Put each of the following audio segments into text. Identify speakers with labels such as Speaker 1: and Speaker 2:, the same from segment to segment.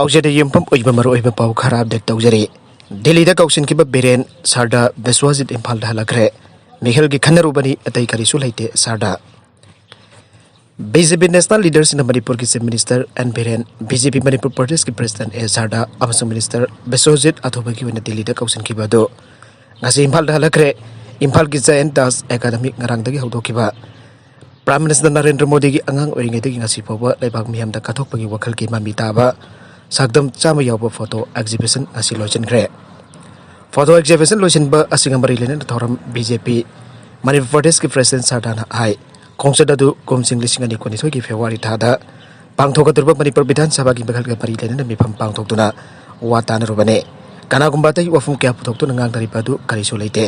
Speaker 1: पाउजे दे यमपम ओइबा मरो ओइबा पाउ खरा अपडेट तौजरे दिल्ली दा कौशन किबा बिरेन सारदा बिश्वजित इम्फाल दा हलखरे मिखल की खन्नरुबनी अतई करिसु लैते सारदा BJP नेशनल लीडर्स इन मणिपुर की chief minister N Biren BJP Manipur प्रदेश की प्रेसिडेंट ए सारदा अमसुंग मिनिस्टर बिश्वजित अथोबा की वना दिल्ली दा कौशन किबा दो ngasi इम्फाल दा हलखरे इम्फाल की जायन दास academic ngarang dagi haudokiba prime minister Narendra Modi की अंगांग ओरिंगेदगी ngasi फोबा लेबाग मियाम दा कथोकपगी वखल की मामी ताबा सागदम चाम यावबा फोटो एग्जिबिशन असि लोचनख्रे फोटो एग्जिबिशन लोचनबा असिंगमरी लेन थोरम BJP मणिपुर प्रदेश की प्रेसिडेंट सरदाना हाई खोंसद अदु कोमसिंग लिसिंग अनि कोनिथोय की फेब्रुवारी थादा पांगथोकदुरबा मणिपुर विधानसभा की बखल का परि लेन मिफम पांगथोकदुना वातानरुबने कनागुंबा तै वफुम क्या पुथोकतुना ngang करिसु लैते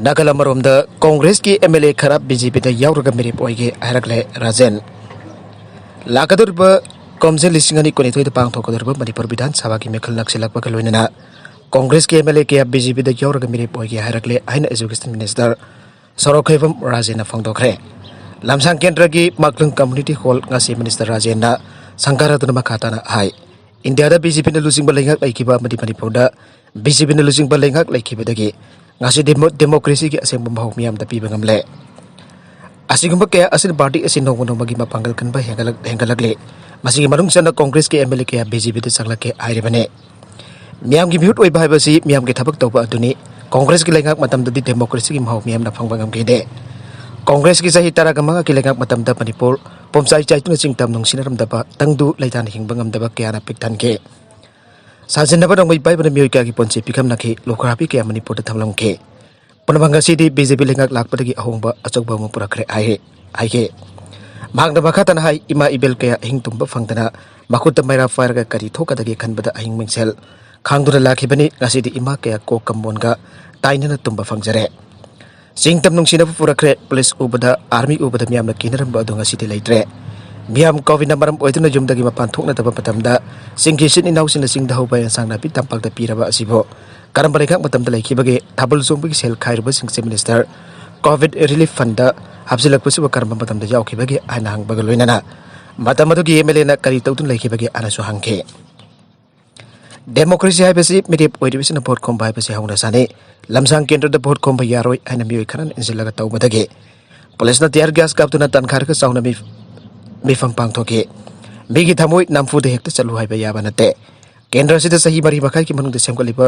Speaker 1: नकल अमरोमदा कांग्रेस की MLA खरा BJP दा यावरगा मिरेप ओइगे हairakle राजेन लाकदुरबा कोमसे लिसिंग अनि कोनिथोय दा पांगथोकदुरबा मणिपुर विधानसभा की मेखल नक्सिलकबा कलोइना कांग्रेस के MLA के BJP दा यावरगा मिरेप ओइगे हairakle आइन एजुकेशन मिनिस्टर सरोखैवम राजेन फंगदोखरे लमसांग केंद्र की मकलंग community hall ngasi minister Rajen ना संकारादुना मखाताना हाई इंडिया दा BJP ने लुजिंग बलेंगक लाइकिबा मणिपुर दा BJP ने लुजिंग बलेंगक लाइकिबदगी ngasi democracy की असेंब महौ मियाम दा पीबा ngamle असिगुंबा के असिन पार्टी असिन नोंगनोंबगी मपांगल कनबा हेंगलकले मसिगी मनुंग सन कांग्रेस के MLA के BJP दा संगलके आइरेबने मियाम की म्यूट ओइबा हाइबसी मियाम के थबक तौबा अदुनी कांग्रेस की लेंगक मतम ददी डेमोक्रेसी की महौ मियाम ना फंगबा ngamgede कांग्रेस की सही तरह गमंगा की लेंगक मतम दा मणिपुर पोमसाई चाइतुना चिंगतम नोंसिनरम दबा तंगदु लैतान हिंगबा ngamdaba क्याना पिकथन के साजिनबा दंगै पाइबना मियोइका की पोंचे पिकम नखि लोखरापी के मणिपुर थमलम के पुनबंगसीदी BJP लेंगक लाकपदगी अहोंबा अचौबा मुपुरखरे आइगे मांगदा मखातन हाई इमा इबेल के हिंग तुंबा फंगदना मखुत मैरा फायर करी थोकदगी खनबदा अहिंग मिंगसेल खांगदुना लाखिबनी ngasiदी इमा के को कम्बोनगा ताइनना तुंबा फंगजरे सिंगतम नुंसिनबा पुरखरे पुलिस उबदा आर्मी उबदा मियामना किनरम बदो ngasiदी लैत्रे मियाम कोविड नंबरम ओइदुना जुमदगी मपान थोकनदबा पतमदा सिंगिसिन इनाउसिन सिंगदा होबा यांसांगना पि तंपाकदा पिरबा असिबो करम बलेखा मतमदा लैखिबगे थाबल सोंबगी सेल खाइरबा सिंगसे मिनिस्टर कोविड रिलीफ फंड हाबजिलकपसिबा करम मतमदा यावखिबगे आना हंगबगा लोइनाना मतमदुगी MLA ना करी तौदुन लैखिबगे आनासु हंगे डेमोक्रेसी हाइबसी मिरेप ओइरिबिसना भोट खोंबा हाइबसी हौना साने लमसांग केंद्र दा भोट खोंबा यारोय आइना मियोय खरन इनजिलगा तौबदगे पुलिसना टियर गैस कापतुना तनखारका साउना मिफम पांगथोके मिगी थमोय नामफुदे हेक्ता चलु हाइबा याबा नते केंद्र से सही मरी मखाई की मनुंग सेमगलिबा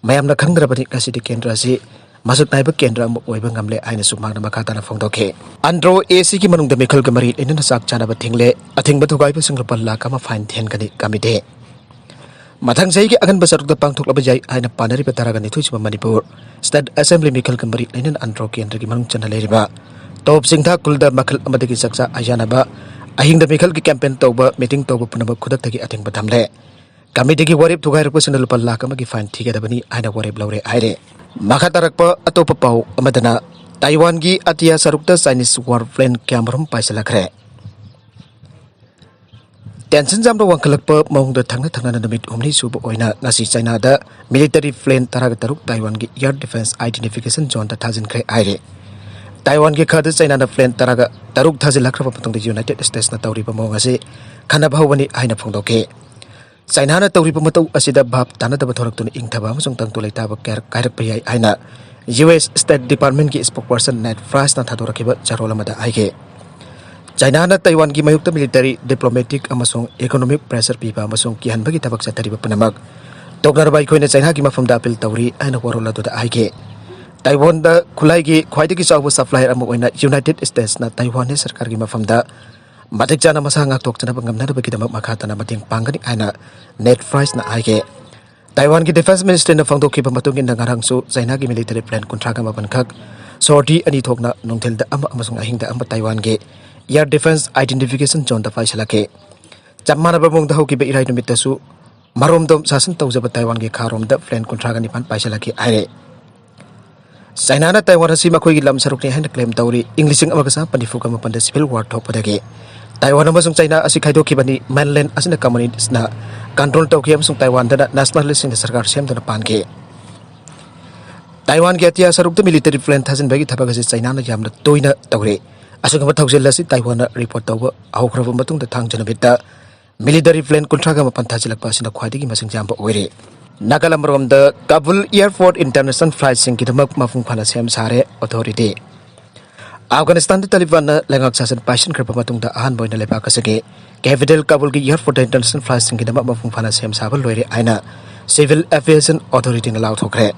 Speaker 1: मयामना खंगद्रबनि कासिदि केंद्र से मसुक नाइबा केंद्र अम ओइबा ngamle आइना सुमांगना मखाताना फोंदोके अंड्रो AC की मनुंग मिखल के मरी इनना साक चानाबा थिंगले अथिंगबा थुगाइबा संगलपा लाख अमा फाइन थेनगनि कमिटे मथंग सही के अगन बसरुक दा पांगथोकलबा जाय आइना पानरिबा तारागनि थुइबा मणिपुर स्टेट असेंबली मिखल के मरी इनना अंड्रो केंद्र की मनुंग चना लेरिबा टॉप सिंगथा कुलदा मखल अमदगी सक्सा आयानाबा अहिंग द मिखल की कैंपेन तौबा मीटिंग तौबा पुनबा खुदकतगी अथिंगबा थमले कमिटी की वरिप थुगाइरपसना लुपा लाख अमगी फाइन थिगदबनी आइना वरिप लौरे आइरे मखा तरकपा अतोपा पाउ अमदना ताइवान की अतिया सरुकता चाइनीज वारप्लेन क्यामरम पाइसलखरे टेंशन जामदा वंखलकपा मौंगदा थंगना नमित हमनि सुबा ओइना ngasi चाइना दा मिलिटरी प्लेन तरग तरुक ताइवान की एयर डिफेंस आइडेंटिफिकेशन जोन दा थाजिनखरे आइरे ताइवान के खद चाइना दा प्लेन तरग तरुक थाजिलखरबा पतंग यूनाइटेड स्टेट्स ना तौरिबा मौंगसे खनबा हौबनी आइना फोंदोके चाइना ना तौरिबा मतौ असिदा भाप तानदबा थोरक्तुन इंगथबा अमसुंग तंगतु लैताबा कायरकपा याय आइना US स्टेट डिपार्टमेंट की स्पोकपर्सन नेट फ्राइस ना थादोरखिबा चारोलमदा आइगे चाइना ना ताइवान की मयुक्त मिलिटरी डिप्लोमेटिक अमसुंग इकोनॉमिक प्रेशर पीबा अमसुंग किहनबगी थबक चतरिबा पुनमक तोगनरबा इखोइना चाइना की मफमदा अपील तौरी आइना वरोलादुदा आइगे ताइवान दा खुलाई की ख्वाइदगी चाउबा सप्लायर अम ओइना यूनाइटेड स्टेट्स ना ताइवान सरकार की मफमदा मतिक चाना मसा ngaktok नगमनाबगीदमक मखातना मतिंग पांगनी आइना नेट फ्राइस ना आइगे ताइवान की डिफेंस मिनिस्टर ने फंगदोखिबा मतुंग इन ngarangsu चाइना की मिलिटरी प्लेन कुंट्रागा मबनखक सोर्टी अनि थोकना नोंथेलदा अमसुंग अहिंगदा ताइवान के एयर डिफेंस आइडेंटिफिकेशन जोन दा फाइसलके चम्माना बमोंगदा होकिबा इराइ नुमितसु मरोमदम शासन तौजबा ताइवान के खारोमदा प्लेन कुंट्रागा निपान पाइसलके आइरे चाइना ना ताइवान असी मखोई लम सरुकने हैन क्लेम तौरी इंग्लिशिंग अमगसा पनिफुका मपंदा सिविल वार थोपदगे ताइवान अमसुंग चाइना असी खाइदोखिबनी मेनलैंड असिना कम्युनिटीज ना कंट्रोल तौखि अमसुंग ताइवान दा नेशनलिस्ट सरकार सेमदना पानगे ताइवान के अतिया सरुक मिलिटरी प्लेन थाजिनबगी थबगसे चाइना ना यामना तोइना तौरे असुगम थौजेलसी ताइवान रिपोर्ट तौबा हौखरब मतुंग दा थांग जनबिता military plane kuntraga mapan thajilakpa asina khwaidagi masing jamba oire nagalamrom da Kabul Airport International Flight sing kidamak mafung phana sem sare authority Afghanistan the Taliban lengak sasan passion krapa matung da ahan boina lepa kasage capital Kabul ki Airport International Flight sing kidamak mafung phana sem sabal loire aina Civil Aviation Authority na law thokre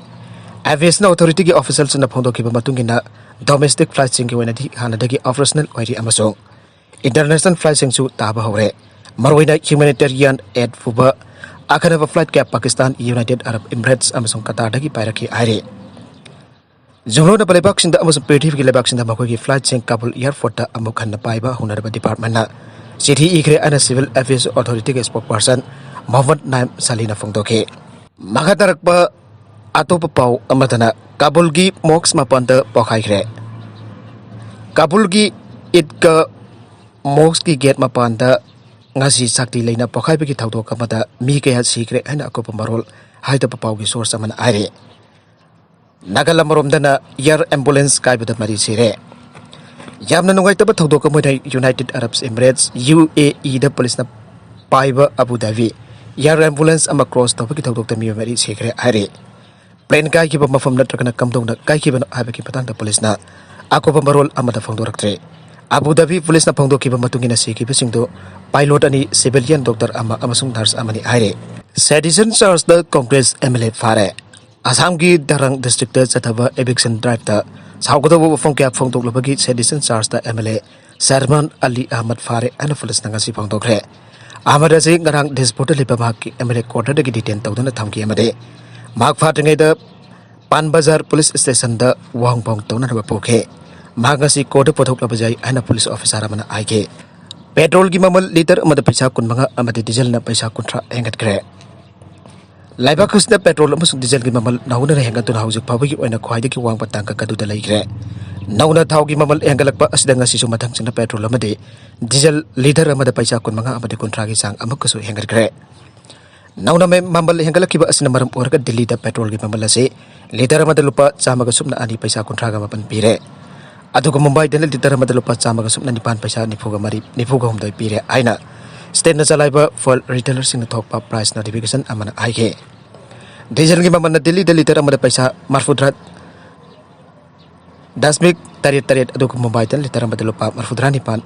Speaker 1: Aviation Authority ki officials na phongdo ki matung ina domestic flight sing ki wena di hanadagi operational oiri amasong international flight sing su taba hore marwaina humanitarian aid fuba akhanaba flight cap Pakistan United Arab Emirates amasong Qatar dagi pairaki aire Jumlo na palibak sinda amasong Prithvi ki lebak sinda makoi ki flight sing Kabul Airport ta amukhan na paiba hunarba department na City Ikre ana Civil Aviation Authority ke spokesperson Mohammad Naim Salina phongdoke magatarakpa atopa pau amatana Kabul gi mox mapanda pokhaikre Kabul gi itka mox ki gate mapanda ngasi sakti leina pokhai bagi thawdo kamada mi kaya sikre ana ko pamarol haida papau gi source amana aire nagalamrom dana air ambulance kai bada mari sire yamna nungai taba thawdo ka moida United Arab Emirates UAE da police na paiba Abu Dhabi air ambulance ama cross tawba ki thawdo ta mi mari sikre aire plane kai ki mafam natrakana kamdong na kai ki bana habi ki patang da police na ako pamarol amada phongdoraktre Abu Dhabi police na phongdo ki matungina siki bisingdo pilot ani civilian doctor ama amasung nurse amani aire citizen charge the Congress MLA fare Assam gi Darang district da chathaba eviction drive da saugodo phongkya phongdok lobagi citizen charge da MLA Sarman Ali Ahmad fare ana police na ngasi phongdokre Ahmad ase ngarang dispute libabak ki MLA quarter da gi detain tawdana thamki amade mak phatingai da Pan Bazar police station da wangpong tawna ba pokhe magasi code pothok labajai ana police officer amana aige petrol gi mamal liter amada paisa kunmanga amade diesel na paisa kuntra hengat kre laiba khusna petrol amasung diesel gi mamal nauna na hengat tuna haujik phabagi oina khwaide ki wang patang ka kadu da laikre nauna thau gi mamal hengalakpa asida ngasi su mathang china petrol amade diesel liter amada paisa kunmanga amade kuntra gi sang amakasu hengat kre nauna me mamal hengalaki ba asina maram orga delhi da petrol gi mamal ase liter amada lupa chamaga sumna ani paisa kuntra ga mapan pire Aduga Mumbai dan liter amada lupa chamaga sumna nipan paisa nifuga mari nifuga humdai pire aina state na chalaiba for retailers sing thokpa price notification amana aige diesel gi mamana delhi da liter amada paisa marfudrat dasmik tarit aduga Mumbai dan liter amada lupa marfudra nipan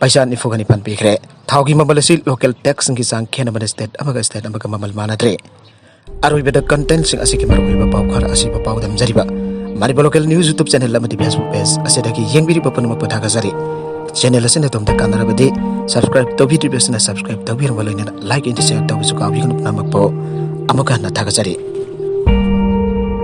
Speaker 1: paisa nifuga nipan pikre thaugi mamalasi local tax ngi sang khena amada state amaga mamal manadre aroi beda content sing asiki maroi ba pau khara asi ba pau dam jariba Mari local news YouTube channel lamadi Facebook page asedagi yengbiri papanuma pathaga jari channel asena tomda kanarabadi subscribe tobi tibesna subscribe tobi rwalaina like and share tobi suka bi namak po amaka na thaga jari